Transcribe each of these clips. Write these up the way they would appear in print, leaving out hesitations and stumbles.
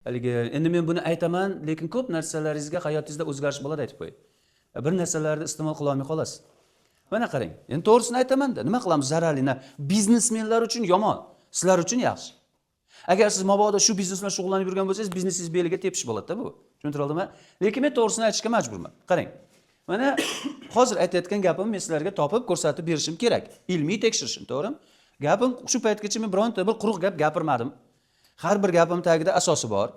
Haligi endi men buni aytaman, lekin ko'p narsalaringizga hayotingizda o'zgarish bo'ladi aytib qo'yay. Bir narsalarni iste'mol qila olmay qolasiz. Mana qarang, endi to'g'risini aytaman-da, nima qilamiz zararli, biznesmenlar uchun yomon, sizlar uchun yaxshi. Agar siz mabodo shu biznes bilan shug'ullanib yurgan bo'lsangiz, biznesingiz beliga tepish bo'ladi-da bu. Tushuntira oldimmi? Lekin men to'g'risini aytishga majburman. Qarang. Mana hozir aytayotgan gapim men sizlarga topib ko'rsatib berishim kerak. Ilmiy tekshirishim, to'g'rimi? Gapim shu paytgacha men bironta bir quruq gap gapirmadim. Har bir gapim tagida asosi bor.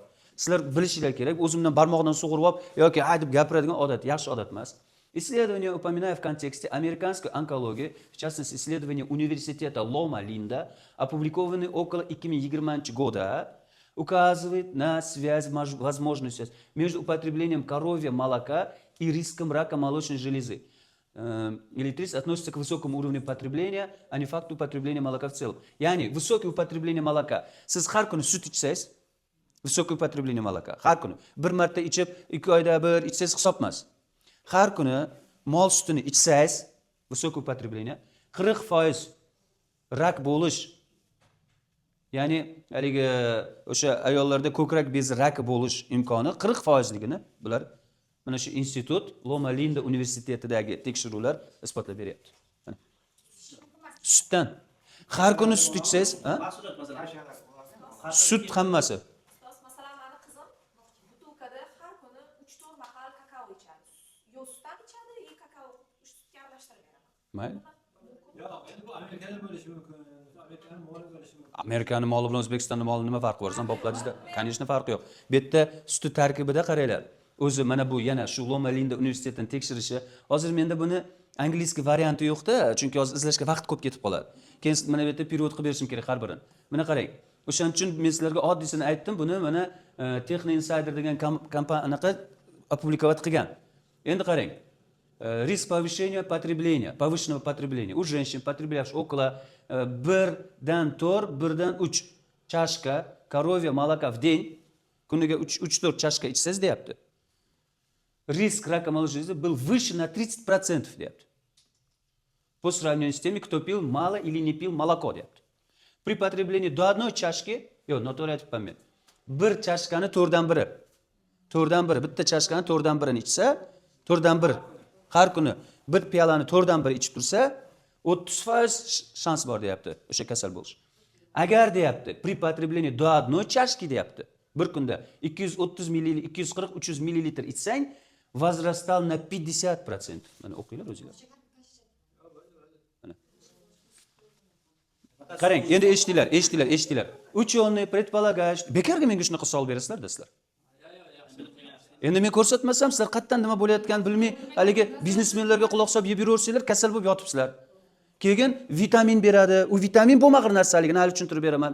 Sizlar bilishinglar kerak. O'zimdan barmoqdan sug'urib olib yoki deb gapiradigan odat yaxshi odat emas. Исследование упоминаю в контексте американской онкологии, в частности, исследования университета Лома Линда, опубликованные около 2020 года, указывает на связь, возможную связь между употреблением коровьего молока и риском рака молочной железы. Электричество относится к высокому уровню потребления, а не факту употребления молока в целом. Yani высокое употребление молока. Siz har kuni sut ichsangiz, высокое употребление молока. Har kuni bir marta ichib, 2 oyda bir ichsangiz hisob emas. Har kuni mol sutini ichsangiz, высокое употребление 40% rak bo'lish, ya'ni haligi o'sha ayollarda ko'krak bezi raki bo'lish imkoni 40%ligini bular mana shu institut Loma Linda universitetidagi tekshiruvlar isbotlab beryapti. Sutdan har kuni sut ichsangiz, sut hammasi. Masalan, meni qizim butilkada har kuni 3-4 mahal kakao ichadi. Yo sutdan ichadi, yo kakao sutga aralashtirib beraman. Mayli. Yo'q, endi bu Amerikada bo'lishi mumkin. Amerikaning moli bo'lishi mumkin. Amerikaning moli bilan O'zbekistonning moli nima farqi bor? Sizlar bopladingizda, конечно farqi yo'q. Bu yerda suti tarkibida qaranglar. O'zi mana bu yana shu Loma Linda universitetining tekshirishi. Hozir menda buni angliskiy varianti yo'q-da, chunki hozir izlashga vaqt ko'p ketib qoladi. Keyin mana bu yerda period qilib berishim kerak har birini. Mana qarang. O'shaning uchun men sizlarga oddiysini aytdim, buni mana Techno Insider degan kompaniya опубликовать qilgan. Endi qarang. Риск повышения потребления, повышенного потребления. У женщин, потребляющих около 1-4 чашка коровьего молока в день, kuniga 3-4 chashka ichsangiz deyapti. Риск рака молочной железы был выше на 30% deyapti. По сравнению с теми, кто пил мало или не пил молоко deyapti. При потреблении до 1 chashki, yo'q, noto'g'ri aytib qo'yman. Bir chashkani 4dan 1. 4dan 1, bitta chashkani 4dan 1ni ichsa, 4dan 1 har kuni bir piyolani 4dan 1 ichib tursa, 30% shans bor deyapti o'sha kasal bo'lish. Agar deyapti, при потреблении до 1 chashki deyapti. Bir kunda 230 ml, 240, 300 ml ichsang, возрастал на 50%. Mana o'qinglar o'zinglar. Qarang, endi eshitdilar. Ученые предполагают, bekarga menga shunaqa savol berasizlar-da sizlar. Endi men ko'rsatmasam, sizlar qayerdan nima bo'layotganini bilmay, haligi biznesmenlarga quloq solib yeb yuraversinglar, kasal bo'lib yotibsizlar. Keyin vitamin beradi. U vitamin bo'lmag'ir narsaligini hali tushuntirib beraman.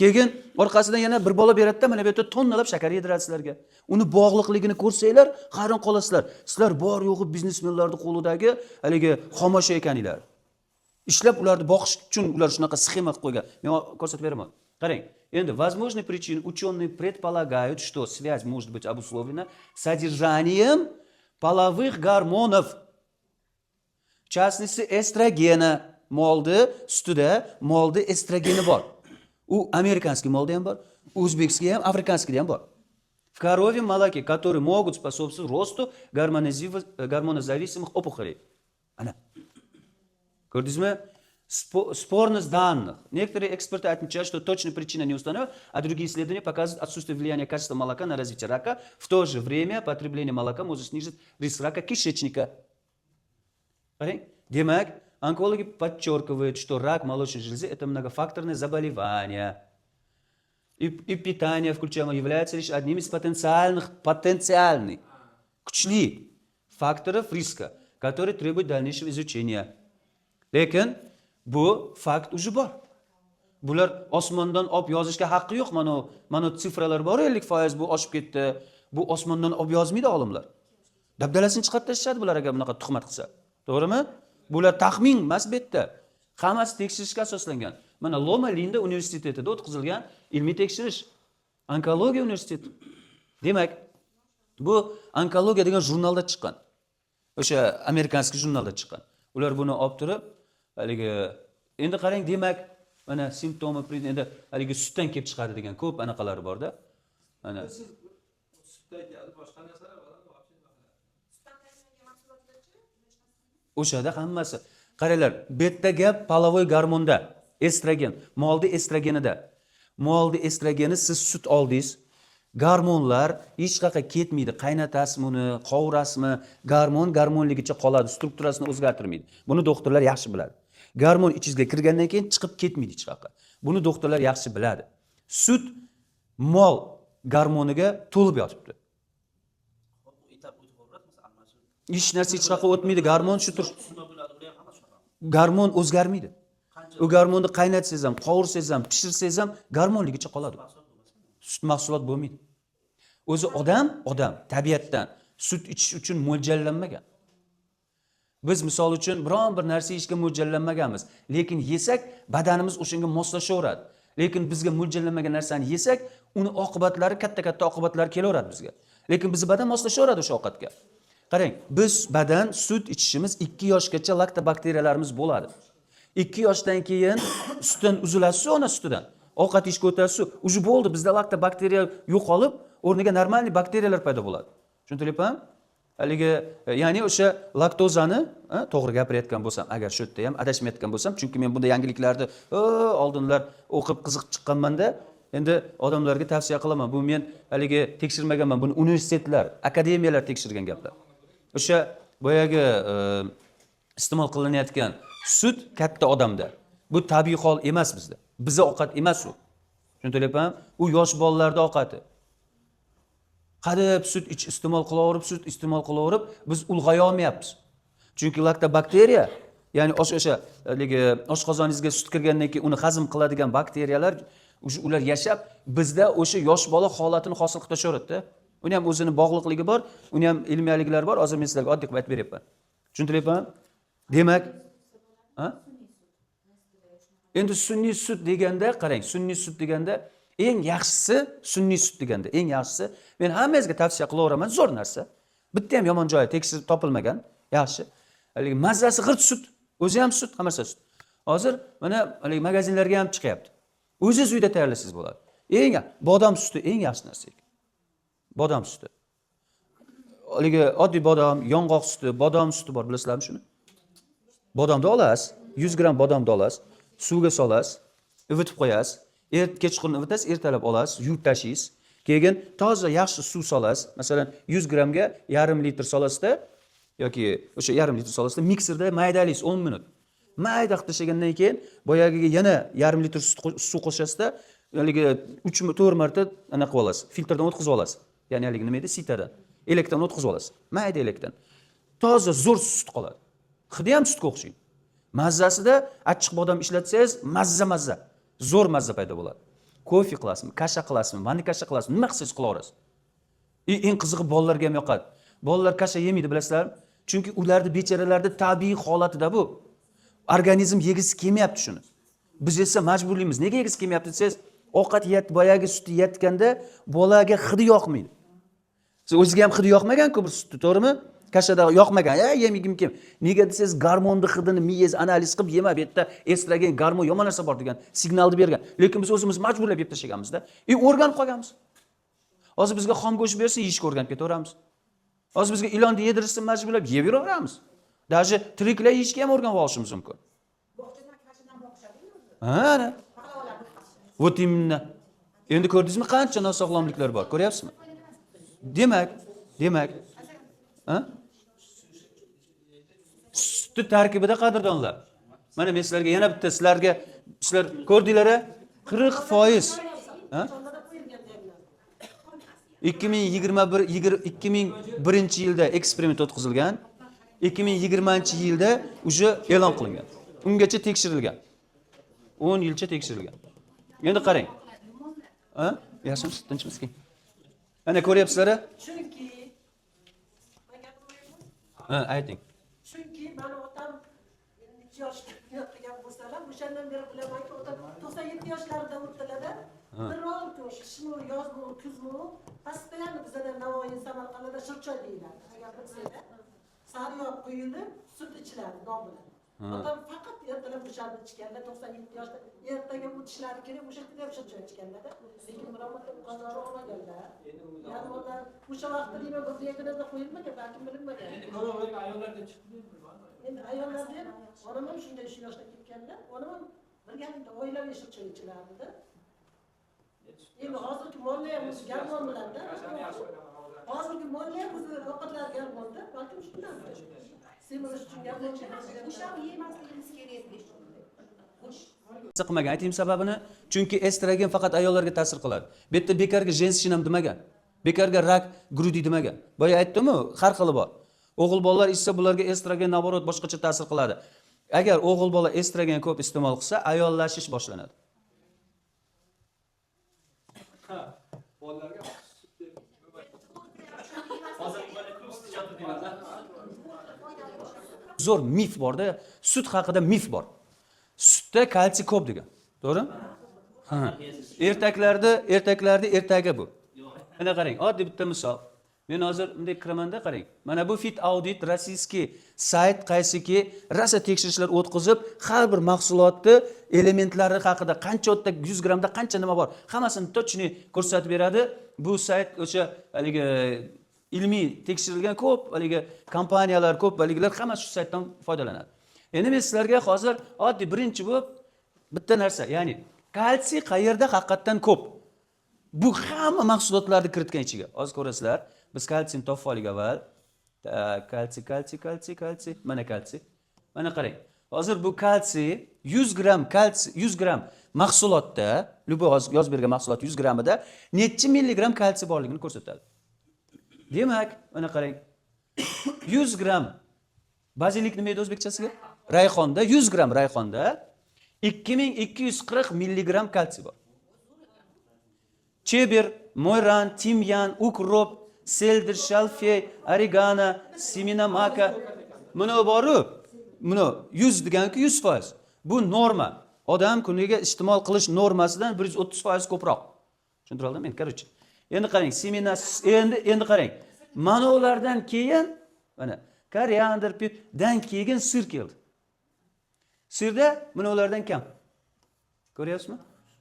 Keyin orqasidan yana bir bola beradi-da, mana bu yerda tonnalab shakar yediradi sizlarga. Uni bog'liqligini ko'rsanglar, hayron qolasizlar. Sizlar bor yo'g'i biznesmenlarning qo'lidagi haligi xomashyo ekaninglar. Ishlab ularni boqish uchun ular shunaqa sxema qilib qo'ygan. Men ko'rsatib beraman. Qarang, endi возможные причины ученые предполагают, что связь может быть обусловлена содержанием половых гормонов, в частности эстрогена. Molda sutida molda estrogeni bor. У американский молда ham bor, o'zbekskiy ham, afrikanskiy ham bor. В коровьем молоке, которые могут способствовать росту гормонозависимых опухолей. Ana. Ko'rdingizmi? Спорность данных. Некоторые эксперты отмечают, что точная причина не установлена, а другие исследования показывают отсутствие влияния качества молока на развитие рака. В то же время потребление молока может снизить риск рака кишечника. Demak, онкологи подчеркивают, что рак молочной железы – это многофакторное заболевание. И питание, включаемо, является лишь одним из потенциальных kuchli факторов риска, которые требуют дальнейшего изучения. Lekin bu fakt уже bor. Bular osmondan olib yozishga haqqi yo'q. Mana sifralar bor, 50% bu oshib ketdi. Bu osmondan olib yozmaydi olimlar. Dabdalasini chiqarib tashlashadi bular agar bunaqa tuhmat qilsa. To'g'rimi? Bular taxmin emas bu yerda. Hammasi tekshirishga asoslangan. Mana Loma Linda universitetida o'tkazilgan ilmiy tekshirish. Onkologiya universiteti. Demak, bu onkologiya degan jurnalda chiqqan. O'sha amerikanskiy jurnalda chiqqan. Ular buni olib turib, haligi endi qarang, demak, mana simptomi endi haligi sutdan kelib chiqadi degan ko'p anaqalari bor-da. Mana. Siz sutda aytyapsiz, boshqa narsalar bo'ladi, вообще nima qiladi? Sutdan tayyorlangan mahsulotlarchi? O'shada hammasi. Qaranglar, bu yerda gap polovoy gormonda, estrogen, molda estrogenida. Molda estrogeni siz sut oldingiz. Gormonlar hech qayerga ketmaydi. Qaynatasizmi uni, qovurasizmi, gormonligicha qoladi, strukturasini o'zgartirmaydi. Buni doktorlar yaxshi biladi. Gormon ichingizga kirgandan keyin chiqib ketmaydi hech qayerga. Buni doktorlar yaxshi biladi. Sut mol gormoniga to'lib yotibdi. Hech narsa hech qayerga o'tmaydi. Gormon shu tur. Gormon o'zgarmaydi. U gormonni qaynatsangiz ham, qovursangiz ham, pishirsangiz ham gormonligicha qoladi. Sut mahsulot bo'lmaydi. O'zi odam tabiatdan sut ichish uchun mo'ljallanmagan. Biz misol uchun biron bir narsa yeyishga mo'ljallanmaganmiz, lekin yesak badanimiz o'shanga moslashaveradi. Lekin bizga mo'ljallanmagan narsani yesak, uni oqibatlari katta oqibatlar kelaveradi bizga. Lekin bizning badan moslashaveradi o'sha ovqatga. Qarang, biz badan sut ichishimiz 2 yoshgacha laktobakteriyalarimiz bo'ladi. 2 yoshdan keyin sutdan uzilasiz, ona sutidan. Ovqat yeyishga o'tasiz, uji bo'ldi, bizda laktobakteriya yo'qolib, o'rniga normalniy bakteriyalar paydo bo'ladi. Tushuntiryapman? Haligi, ya'ni o'sha laktozani, to'g'ri gapirayotgan bo'lsam, agar shu yerda ham adashmayotgan bo'lsam, chunki men bunda yangiliklarni oldinlar o'qib qiziqib chiqqanman-da, endi odamlarga tavsiya qilaman. Bu men haligi tekshirmaganman, buni universitetlar, akademiyalar tekshirgan gaplar. O'sha boyagi iste'mol qilinayotgan sut katta odamda. Bu tabiiy hol emas bizda. Bizga ovqat emas u. Tushuntiryapman? U yosh bolalarda ovqati. Qadib sut iste'mol qilaverib, biz ulg'aya olmayapmiz. Chunki laktobakteriya, ya'ni o'sha oshqozoningizga sut kirgandan keyin uni hazm qiladigan bakteriyalar, ular yashab, bizda o'sha yosh bola holatini hosil qilib tashaveradi-da. Uni ham o'zining bog'liqligi bor, uni ham ilmiyliklari bor. Hozir men sizlarga oddiy qilib aytib beryapman. Tushuntiryapman? Demak, endi sunniy sut deganda, qarang, sunniy sut deganda eng yaxshisi sunniy sut deganda, eng yaxshisi men hammangizga tavsiya qilaveraman, zo'r narsa. Bitta ham yomon joyi tekshirib topilmagan, yaxshi. Haligi mazasi g'irt sut, o'zi ham sut, hammasi sut. Hozir mana haligi magazinlarga ham chiqyapti. O'zingiz uyda tayyorlasangiz bo'ladi. Eng bodom suti eng yaxshi narsa. Bodom suti. Haligi oddiy bodom, yong'oq suti, bodom suti bor, bilasizlarmi shuni? Bodomni olasiz, 100 gram bodomni olasiz, suvga solasiz, ivitib qo'yasiz. Kechqurun ivitasiz, ertalab olasiz, yuvib tashlaysiz. Keyin toza yaxshi suv solasiz. Masalan, 100 gramga yarim litr solasizda yoki o'sha yarim litr solasizda mikserda maydalaysiz 10 minut. Mayda qilib tashlagandan keyin boyagiga yana yarim litr suv qo'shasizda, haligi 3-4 marta ana qilib olasiz. Filtrdan o'tkazib olasiz. Ya'ni haligi nima edi? Sitadan. Elektron o'tkazib olasiz. Mayda elektron. Toza zo'r sut qoladi. Hidi ham sutga o'xshaydi. Mazzasida achchiq bodom ishlatsangiz, mazza. Zo'r mazza paydo bo'ladi. Kofe qilasizmi, kasha qilasizmi, mani kasha qilasizmi, nima qilsangiz qilaverasiz. Eng qizig'i bolalarga ham yoqadi. Bolalar kasha yemaydi, bilasizlarmi? Chunki ularning bechoralarda tabiiy holatida bu. Organizm yegisi kelmayapti shuni. Biz esa majburlaymiz. Nega yegisi kelmayapti desangiz, ovqat yeyapti, boyagi sutni yeyotganda bolaga hidi yoqmaydi. Siz o'zingizga ham hidi yoqmagan-ku bir sutni, to'g'rimi? Kashada yoqmagan, yemagim kim. Nega desangiz, gormonni hidini miyangiz analiz qilib yema, bu yerda estrogen, gormon yomon narsa bor degan signalni bergan. Lekin biz o'zimiz majburlab yeb tashlaganmiz-da. O'rganib qolganmiz. Hozir bizga xom go'sht bersa, yeyishga o'rganib ketaveramiz. Hozir bizga ilonni yedirishni majburlab yeb yuraveramiz. Даже tiriklay yeyishga ham o'rganib olishimiz mumkin. Ana. Вот именно. Endi ko'rdingizmi qancha nosog'lomliklar bor, ko'ryapsizmi? Demak, sutni tarkibida qadrdonlar. Mana men sizlarga yana bitta sizlar ko'rdinglar-a? 40%. 2001-yilda eksperiment o'tkazilgan. 2020-yilda uje e'lon qilingan. Ungacha tekshirilgan. 10 yilcha tekshirilgan. Endi qarang. Yaxshimisiz, tinchmisiz? Ana ko'ryapsizlar-a? Chunki ayting. Chunki mani otam 2 yoshda qilgan bo'lsalar, o'shandan beri bilamanki, otam 97 yoshlarida o'tdilar-da. Biror kun qishmi, yozmi, kuzmi, постоянно bizda Navoiy, Samarqandda shirchoy deyiladi. Agar bilsanglar, sariyog' quyilib, sut ichiladi nom bilan. Otam faqat ertalab o'shani ichganlar 97 yoshda ertaga o'tishlari kerak o'sha yerda ham shuncha ichganlar. Lekin biromadan qozoni olmaganlar. Yani ular o'sha vaqtda nima bir yeginada qo'yilmagan, balki bilinmagan. Endi ko'rib ayollardan chiqdi. Endi ayollarda ham onam ham shunday shu yoshda ketganlar. Onam ham birgalikda oilaviy choy ichilardi. Endi hozirgi mollar ham garmon bilan-da. Hozirgi mollar o'zi ovqatlar garmonda, balki shundan. Semirish uchun garmon O'sha yemasligimiz kerak deb qilmagan. Aytaymi sababini? Chunki estrogen faqat ayollarga ta'sir qiladi. Bu yerda bekarga jenshinam demagan. Bekarga rak grudi demagan. Boya aytdim-ku, har xili bor. O'g'il bolalar esa bularga estrogen naborot boshqacha ta'sir qiladi. Agar o'g'il bola estrogen ko'p iste'mol qilsa, ayollashish boshlanadi. Bolalarga Zo'r mif borda, sut haqida mif bor. Sutda kalsiy ko'p degan. To'g'rimi? Ha. Ertaklarda ertagi bu. Mana qarang, oddiy bitta misol. Men hozir bunday kiramanda qarang. Mana bu Fit Audit rossiyskiy sayt qaysiki rosa tekshirishlar o'tkazib, har bir mahsulotni elementlari haqida qancha 100 gramda qancha nima bor, hammasini точно ko'rsatib beradi. Bu sayt o'sha haligi ilmiy tekshirilgan ko'p haligi kompaniyalar, ko'p haligilar hamma shu saytdan foydalanadi. Endi men sizlarga hozir oddiy birinchi bo'lib bitta narsa, ya'ni kalsiy qayerda haqiqatan ko'p. Bu hamma mahsulotlarni kiritgan ichiga. Hozir ko'rasizlar, biz kalsiyni topib olik avval. Kalsiy. Mana kalsiy. Mana qarang. Hozir bu kalsiy 100 gram kalsiy 100 gram mahsulotda, hozir yozib bergan mahsulot 100 gramida necha milligram kalsiy borligini ko'rsatadi. Demak, mana qarang. 100 gram bazilik nima edi o'zbekchasiga? Rayhonda 100 gram rayhonda 2240 milligram kalsiy bor. Cheber, moyran, timyan, ukrop, seldir, shalfey, oregano, semena maka. Buni boru, buni 100 deganki 100%. Bu norma. Odam kuniga iste'mol qilish normasidan 130% ko'proq. Tushuntira oldimmi? Men короче. Endi qarang, semena endi qarang. Manolardan keyin mana koriander, dan keyin sir keldi. Sirda manolardan kam. Ko'ryapsizmi?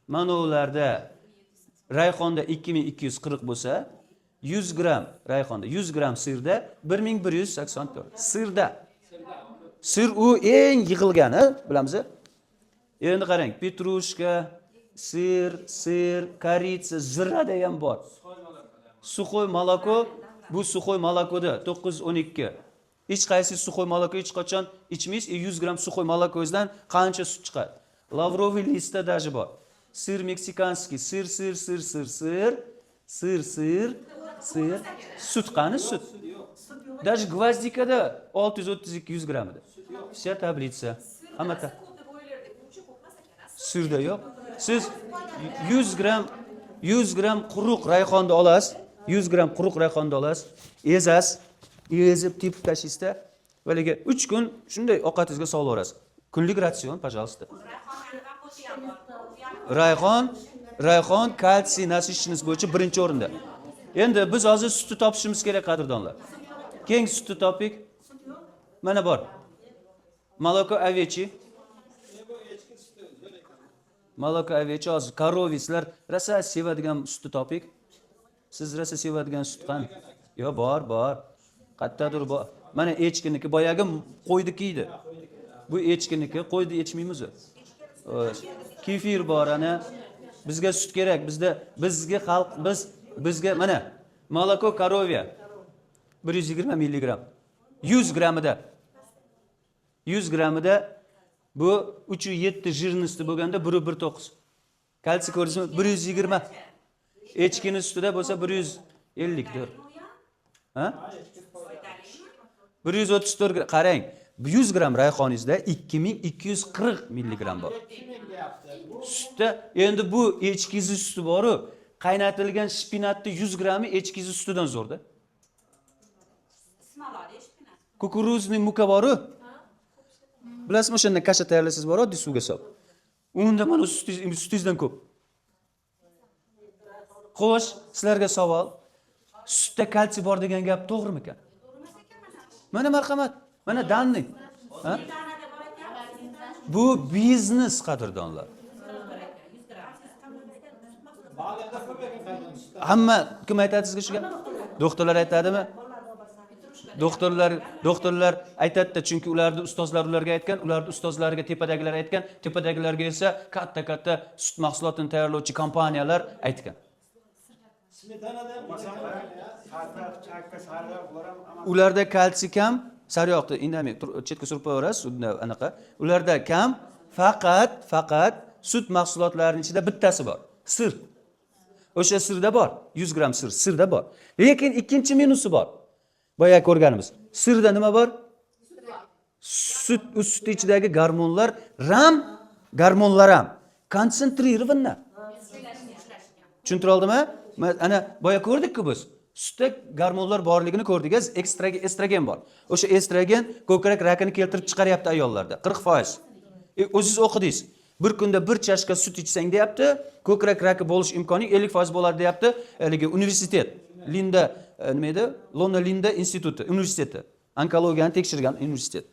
Manolarda rayhonda 2240 bo'lsa, 100 gram rayhonda, 100 gram sirda 1184. Sirda. Sir u eng yig'ilgani, bilamiz. Endi qarang, petrushka, sir, koritsa, zirrada ham bor. Suxoy moloko, bu suxoy molokoda 912. Hech qaysi suxoy moloko hech qachon ichmaysiz, 100 gram suxoy molokozdan qancha sut chiqadi. Lavroviy listda daji bor. Sir meksikanskiy, sir. Sut qani sut? Даже гвоздикада 632 100 gramida. Vся tablitsa. Hamma ta. Sirda yo'q. Siz 100 gram quruq rayhonni olasiz. 100 gram quruq rayhonni olasiz. Ezib tepib tashlaysizda, valiga 3 kun shunday ovqatingizga solib olasiz. Kunlik ratsion, пожалуйста. Rayhon kalsiy nasishiniz bo'yicha birinchi o'rinda. Endi biz hozir sutni topishimiz kerak, qadrdonlar. Keng sutni topik. Mana bor. Moloko овечье. Moloko овечье, hozir korovislar rosa sevadigan sutni topik. Siz rosa sevadigan sut qani? Yo, bor. Qattadir bor. Mana echkiniki, boyagi qo'ydi edi. Bu echkiniki, qo'ydi ichmaymiz. Kefir bor ana. Bizga sut kerak. Bizga xalq bizga mana moloko korovya 120 milligram. 100 gramida. 100 gramida bu 3.7 jирности bo'lganda 1.9. Kalsiy ko'rsizmi? 120. Echkini sutida bo'lsa 150 dur. Ha? 134 gram. Qarang, 100 gram rayhoningizda 2240 milligram bor. Sutda endi bu echkizi suti bor-ku, qaynatilgan shpinatni 100 grami echkizi sutidan zo'rda. Kukuruzning muka bor-ku. Bilasizmi, o'shanda kasha tayyorlaysiz bor, oddiy suvga solib. Unda mana sutingizdan ko'p. Xo'sh, sizlarga savol. Sutda kalsiy bor degan gap to'g'rimi ekan? Mana marhamat, mana danning. Ha? Bu biznes qadrdonlar. Bağlarda ko'p ekan qaydan. Hamma kim aytadi sizga shu gap? Doktorlar aytadimi? Doktorlar aytadi, chunki ularning ustozlari ularga aytgan, ularning ustozlariga tepadagilar aytgan, tepadagilarga esa katta sut mahsulotini tayyorlovchi kompaniyalar aytgan. Smetanada Ularda kalsiy kam, sariyog'ni indamay chetga surib qo'yaverasiz, anaqa. Ularda kam, faqat sut mahsulotlarining ichida bittasi bor. Sir. O'sha sirda bor. 100 gram sirda bor. Lekin ikkinchi minusi bor. Boya ko'rganimiz. Sirda nima bor? Sut ichidagi gormonlar ham konsentrировано. Tushuntira oldimmi? Ana boya ko'rdik-ku biz. Sutda gormonlar borligini ko'rdik. Estrogen bor. O'sha estrogen ko'krak rakini keltirib chiqaryapti ayollarda 40%. O'zingiz o'qidingiz. Bir kunda bir chashka sut ichsang deyapti, ko'krak raki bo'lish imkoni 50% bo'ladi deyapti. Haligi universitet, Linda nima edi? London Linda instituti, universiteti. Onkologiyani tekshirgan universitet.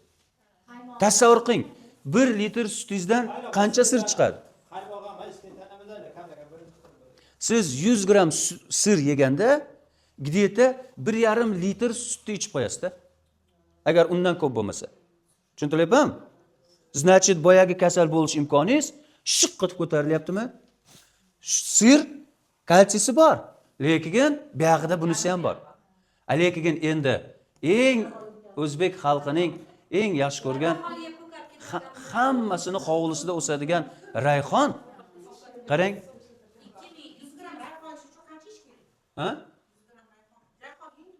Tasavvur qiling, 1 litr sutingizdan qancha sir chiqadi? Siz 100 gram sir yeganda где-то 1,5 litr sutni ichib qo'yasiz-da. Agar undan ko'p bo'lmasa. Tushuntiryapmanmi? Значит, boyagi kasal bo'lish imkoningiz shiq qilib ko'tarilyaptimi? Sir kalsiysi bor, lekin buyog'ida bunisi ham bor. Lekin endi eng o'zbek xalqining eng yaxshi ko'rgan hammasini hovlisida o'sadigan rayhon. Qarang. Ha?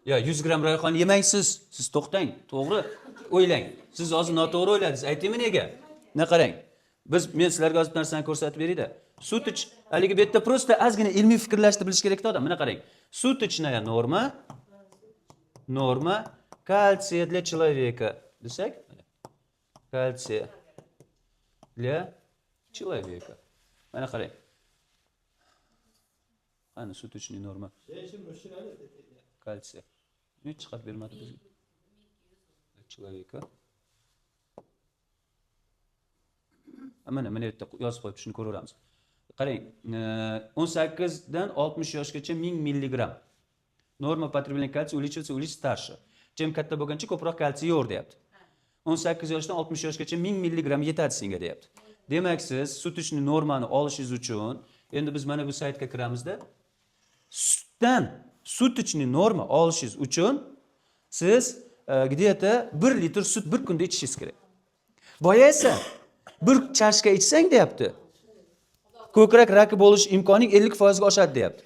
Ya 100 gram rayhon yemangsiz. Siz to'xtang, to'g'ri o'ylang. Siz hozir noto'g'ri o'yladingiz. Aytaymi nega? Qarang. Men sizlarga hozir narsani ko'rsatib berayda. Sut ich, haligi bu yerda prosta ozgina ilmiy fikrlashni bilish kerak-da odam. Mana qarang. Sut ichная norma kalsiy для человека. Desak, kalsiy для человека. Mana qarang. Qani sut ichning norma. Kalsiy. Nech chiqarib bermadi bizga? Человека. Mana yerda yozib qo'yib shuni ko'raveramiz. Qarang, 18 dan 60 yoshgacha 1000 milligram. Norma потребления kalsiy увеличивается старше. Чем katta bo'lgancha ko'proq kalsiy yo'q deyapti. 18 yoshdan 60 yoshgacha 1000 milligram yetadi senga deyapti. Demak siz sut ichni normani olishingiz uchun endi biz mana bu saytga kiramizda sutdan sut ichni norma olishingiz uchun siz где-то 1 litr sut bir kunda ichishingiz kerak. Boya esa bir chashka ichsang deyapti. Ko'krak raki bo'lish imkoning 50% ga oshadi deyapti.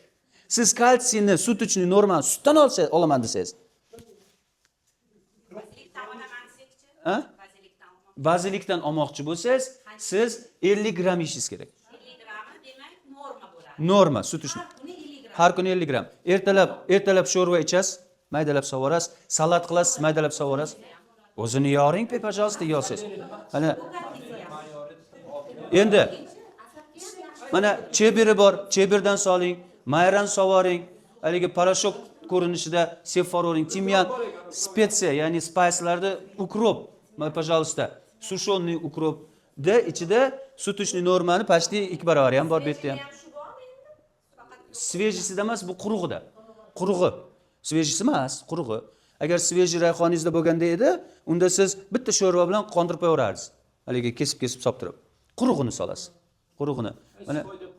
Siz kalsiyni sut ichni normani sutdan olaman desangiz. Bazilikdan olmoqchi bo'lsangiz, siz 50 gram yeyishingiz kerak. 50 grammi demak norma bo'ladi. Norma sut ichni. Har kuni 50 gram. Ertalab sho'rva ichasiz, maydalab sovorasiz, salat qilasiz, maydalab sovorasiz. O'zini yoring, pожалуйста, yeysiz. Mana endi mana chebiri bor, chebirdan soling, mayran sovoring, haligi parashok ko'rinishida sevforing, timyan, spetsiya, ya'ni spicelarni ukrop, пожалуйста, сушеный ukrop da ichida sut ichni normani почти 2 barobar ham bor bu yerda ham. Svejisida emas, bu qurug'ida. Qurug'i. Svejisi emas, qurug'i. Agar sveji rayhoningizda bo'lganda edi, unda siz bitta sho'rva bilan qondirib qo'yaverasiz. Haligi kesib solib. Qurug'ini solasiz. Qurug'ini.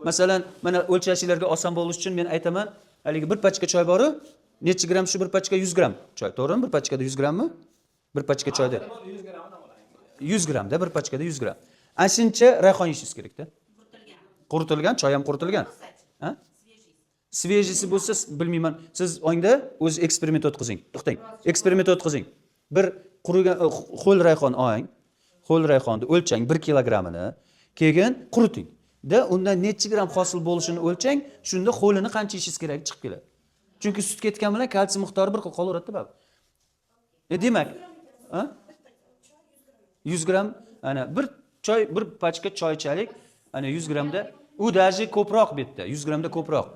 Masalan, mana o'lchashinglarga oson bo'lish uchun men aytaman, haligi bir pachka choy bor-ku, necha gram shu bir pachka 100 gram choy, to'g'rimi? Bir pachkada 100 grammi? Bir pachka choyda 100 gramda, bir pachkada 100 gram. Ashuncha rayhon yeyishingiz kerak-da. Quritilgan, choy ham quritilgan. Ha? Svejisi bo'lsa, bilmayman, siz o'ngda o'z eksperiment o'tkazing. To'xtang. Eksperiment o'tkazing. Bir qurigan xo'l rayhon oling. Xo'l rayhonni o'lchang 1 kilogramini, keyin quriting. Da undan necha gram hosil bo'lishini o'lchang, shunda xo'lini qancha yeyishingiz kerak chiqib keladi. Chunki sut ketgan bilan kalsiy miqdori bir xil qolaveradi-da bab. Demak, 100 gram, ana bir pachka choychalik, ana 100 gramda, u даже ko'proq bu yerda, 100 gramda ko'proq.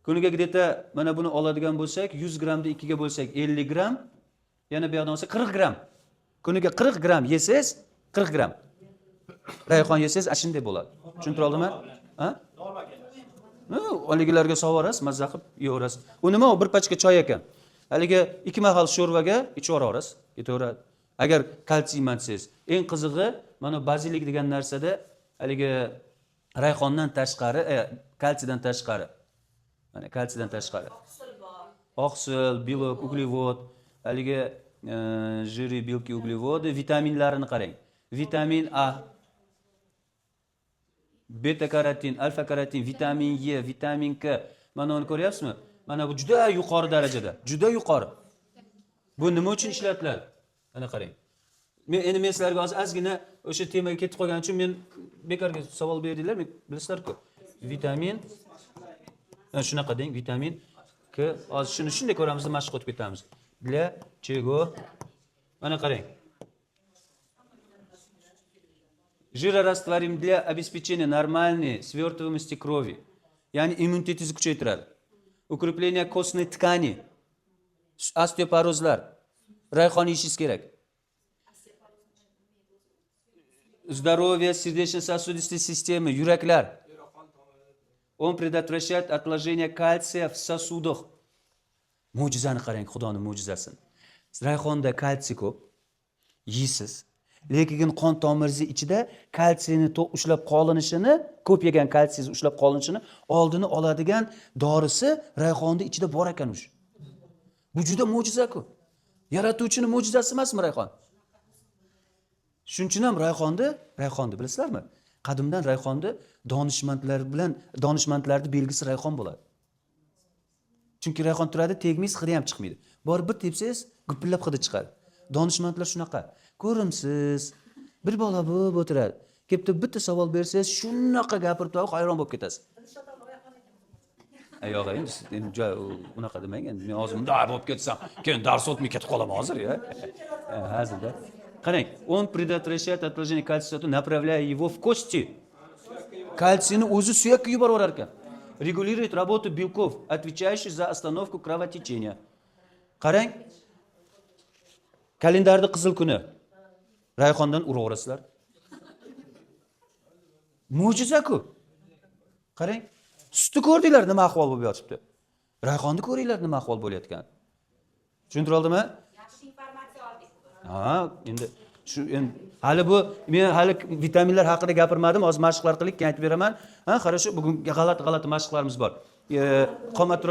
Kuniga где-то mana buni oladigan bo'lsak, 100 gramda 2 ga bo'lsak 50 gram, yana bu yoqdan olsa 40 gram. Kuniga 40 gram yesangiz, 40 gram. Rayhon yesangiz ana shunday bo'ladi. Tushuntira oldimmi? Ha? Haligilarga sovorasiz, mazza qilib yeyaverasiz. U nima? U bir pachka choy ekan. Haligi 2 mahal sho'rvaga ichaverasiz, ketaveradi. Agar kalsiy desangiz, eng qizig'i mana bazilik degan narsada haligi rayhondan tashqari, kalsiydan tashqari. Mana kalsiydan tashqari. Oqsil, belok, uglevod, haligi jiri, belki, uglevodi, vitaminlarini qarang. Vitamin A, beta karotin, alfa karotin, vitamin E, vitamin K. Mana uni ko'ryapsizmi? Mana bu juda yuqori darajada, juda yuqori. Bu nima uchun ishlatiladi? Mana qarang. Men sizlarga hozir ozgina o'sha temaga ketib qolganim uchun men bekorga savol berdinglar, bilasizlar-ku. Vitamin shunaqa deng, vitamin K. Hozir shuni shunday ko'ramiz, mashq qilib ketamiz. Для чего? Mana qarang. Жирорастворим для обеспечения нормальной свертываемости крови. Ya'ni immunitetingizni kuchaytiradi. Укрепление костной ткани. Osteoporozlar. Rayhon yeyishingiz kerak. Здоровье сердечно-сосудистой системы, yuraklar. Он предотвращает отложение кальция в сосудах. Mo'jizani qarang, Xudoning mo'jizasini. Rayhonda kalsiy ko'p. Yeysiz. Lekin qon tomiringiz ichida kalsiyni ushlab qolinishini, ko'p yegan kalsiyni ushlab qolinishini oldini oladigan dorisi rayhonning ichida bor ekan o'sha. Bu juda mo'jiza-ku. Yaratuvchining mo'jizasi emasmi rayhon? Shuning uchun ham rayhonni bilasizlarmi? Qadimdan rayhonni donishmandlarning belgisi rayhon bo'ladi. Chunki rayhon turadi, tegmaysiz, hidi ham chiqmaydi. Borib bir tepsangiz, gupillab hidi chiqadi. Donishmandlar shunaqa. Ko'rimsiz, bir bola bo'lib o'tiradi. Kelib bitta savol bersangiz, shunaqa gapirib turib hayron bo'lib ketasiz. Yo'q, endi unaqa demang. Endi men hozir bunday bo'lib ketsam, keyin dars o'tmay ketib qolaman hozir, ya. Hazilda. Qarang, он предотвращает отложение кальция, направляя его в кости. Kalsiyni o'zi suyakka yuborib orar ekan. Регулирует работу белков, отвечающих за остановку кровотечения. Qarang. Kalendarda qizil kuni. Rayhondan uraverasizlar. Mo'jiza-ku. Qarang. Sutni ko'rdinglar nima ahvol bo'lib yotibdi. Rayhonni ko'ringlar nima ahvol bo'layotgan. Tushuntira oldimmi? Yaxshi informatsiya oldik. Endi hali bu men hali vitaminlar haqida gapirmadim, hozir mashqlar qilib, keyin aytib beraman. Хорошо, bugun g'alati mashqlarimiz bor. Qomat